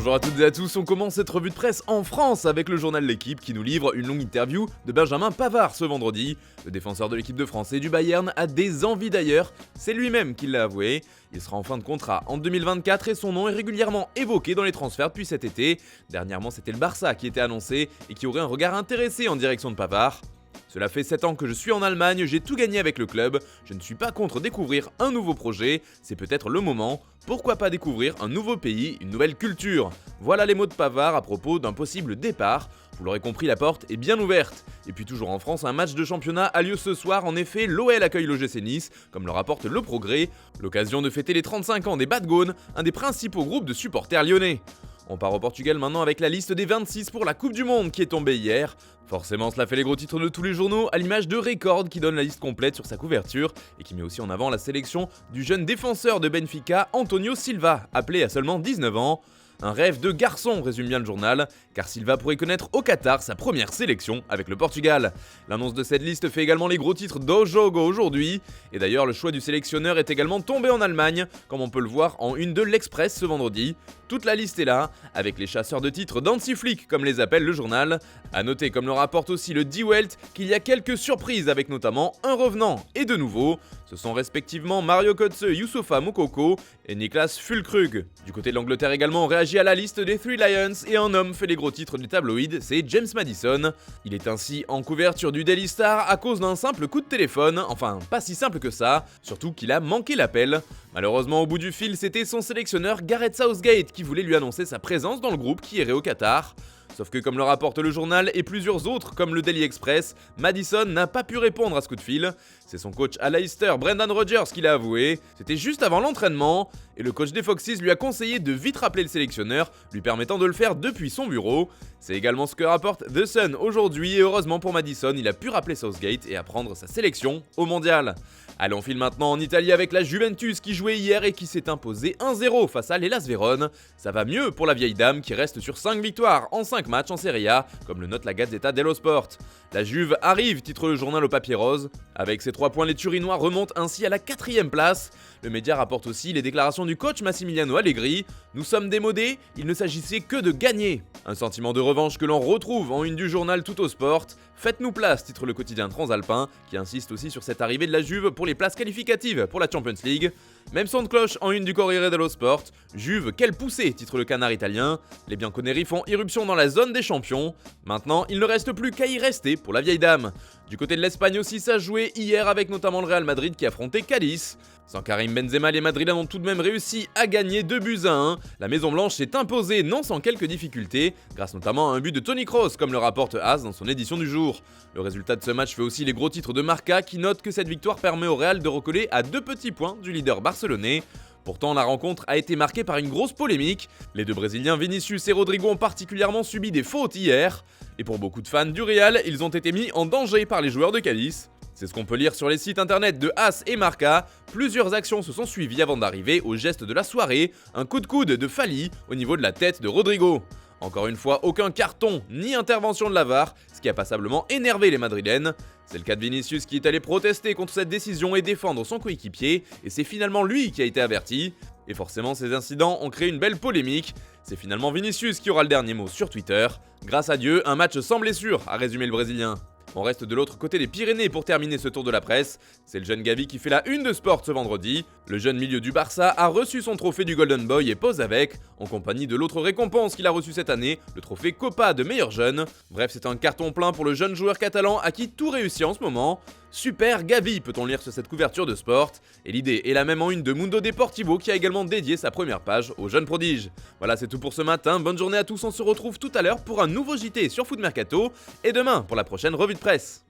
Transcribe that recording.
Bonjour à toutes et à tous, on commence cette revue de presse en France avec le journal L'Équipe qui nous livre une longue interview de Benjamin Pavard ce vendredi. Le défenseur de l'équipe de France et du Bayern a des envies d'ailleurs, c'est lui-même qui l'a avoué. Il sera en fin de contrat en 2024 et son nom est régulièrement évoqué dans les transferts depuis cet été. Dernièrement c'était le Barça qui était annoncé et qui aurait un regard intéressé en direction de Pavard. Cela fait 7 ans que je suis en Allemagne, j'ai tout gagné avec le club, je ne suis pas contre découvrir un nouveau projet, c'est peut-être le moment, pourquoi pas découvrir un nouveau pays, une nouvelle culture. Voilà les mots de Pavard à propos d'un possible départ. Vous l'aurez compris, la porte est bien ouverte. Et puis toujours en France, un match de championnat a lieu ce soir, en effet, l'OL accueille l'OGC Nice, comme le rapporte Le Progrès, l'occasion de fêter les 35 ans des Badgones, un des principaux groupes de supporters lyonnais. On part au Portugal maintenant avec la liste des 26 pour la Coupe du Monde qui est tombée hier. Forcément, cela fait les gros titres de tous les journaux, à l'image de Record qui donne la liste complète sur sa couverture et qui met aussi en avant la sélection du jeune défenseur de Benfica, Antonio Silva, appelé à seulement 19 ans. Un rêve de garçon, résume bien le journal, car Silva pourrait connaître au Qatar sa première sélection avec le Portugal. L'annonce de cette liste fait également les gros titres d'Ojogo aujourd'hui, et d'ailleurs le choix du sélectionneur est également tombé en Allemagne, comme on peut le voir en une de l'Express ce vendredi. Toute la liste est là, avec les chasseurs de titres d'Anti-Flick, comme les appelle le journal. A noter, comme le rapporte aussi le Die Welt, qu'il y a quelques surprises avec notamment un revenant et de nouveau. Ce sont respectivement Mario Götze, Youssoufa Moukoko et Niklas Füllkrug. Du côté de l'Angleterre également, on réagit à la liste des Three Lions et un homme fait les gros titres du tabloïd, c'est James Maddison. Il est ainsi en couverture du Daily Star à cause d'un simple coup de téléphone, enfin pas si simple que ça, surtout qu'il a manqué l'appel. Malheureusement au bout du fil, c'était son sélectionneur Gareth Southgate qui voulait lui annoncer sa présence dans le groupe qui irait au Qatar. Sauf que comme le rapporte le journal et plusieurs autres comme le Daily Express, Maddison n'a pas pu répondre à ce coup de fil. C'est son coach à Leicester, Brendan Rodgers, qui l'a avoué. C'était juste avant l'entraînement, et le coach des Foxes lui a conseillé de vite rappeler le sélectionneur, lui permettant de le faire depuis son bureau. C'est également ce que rapporte The Sun aujourd'hui, et heureusement pour Maddison, il a pu rappeler Southgate et apprendre sa sélection au mondial. Allez, on file maintenant en Italie avec la Juventus qui jouait hier et qui s'est imposée 1-0 face à l'Hellas Vérone. Ça va mieux pour la vieille dame qui reste sur 5 victoires en 5 matchs en Serie A, comme le note la Gazzetta dello Sport. La Juve arrive, titre le journal au papier rose. Avec ses 3 points, les Turinois remontent ainsi à la 4e place. Le média rapporte aussi les déclarations du coach Massimiliano Allegri. Nous sommes démodés, il ne s'agissait que de gagner. Un sentiment de revanche que l'on retrouve en une du journal Tutto Sport. Faites-nous place, titre le quotidien transalpin, qui insiste aussi sur cette arrivée de la Juve pour les places qualificatives pour la Champions League. Même son de cloche en une du Corriere dello Sport. Juve, quelle poussée, titre le canard italien. Les bianconeri font irruption dans la zone des champions. Maintenant, il ne reste plus qu'à y rester pour la vieille dame. Du côté de l'Espagne aussi, ça jouait hier avec notamment le Real Madrid qui affrontait Cadiz. Sans Karim Benzema, les Madrilènes ont tout de même réussi à gagner 2-1. La Maison Blanche s'est imposée, non sans quelques difficultés, grâce notamment à un but de Toni Kroos, comme le rapporte AS dans son édition du jour. Le résultat de ce match fait aussi les gros titres de Marca, qui note que cette victoire permet au Real de recoller à 2 petits points du leader barcelonais. Pourtant, la rencontre a été marquée par une grosse polémique. Les deux Brésiliens Vinicius et Rodrigo ont particulièrement subi des fautes hier. Et pour beaucoup de fans du Real, ils ont été mis en danger par les joueurs de Cadiz. C'est ce qu'on peut lire sur les sites internet de AS et Marca. Plusieurs actions se sont suivies avant d'arriver au geste de la soirée, un coup de coude de Fali au niveau de la tête de Rodrigo. Encore une fois, aucun carton ni intervention de la VAR, ce qui a passablement énervé les Madrilènes. C'est le cas de Vinicius qui est allé protester contre cette décision et défendre son coéquipier, et c'est finalement lui qui a été averti. Et forcément, ces incidents ont créé une belle polémique. C'est finalement Vinicius qui aura le dernier mot sur Twitter. Grâce à Dieu, un match sans blessure, a résumé le Brésilien. On reste de l'autre côté des Pyrénées pour terminer ce tour de la presse. C'est le jeune Gavi qui fait la une de Sport ce vendredi. Le jeune milieu du Barça a reçu son trophée du Golden Boy et pose avec, en compagnie de l'autre récompense qu'il a reçue cette année, le trophée Copa de meilleur jeune. Bref, c'est un carton plein pour le jeune joueur catalan à qui tout réussit en ce moment. Super Gavi, peut-on lire sur cette couverture de Sport. Et l'idée est la même en une de Mundo Deportivo qui a également dédié sa première page au jeune prodige. Voilà, c'est tout pour ce matin. Bonne journée à tous, on se retrouve tout à l'heure pour un nouveau JT sur Foot Mercato et demain pour la prochaine revue de presse.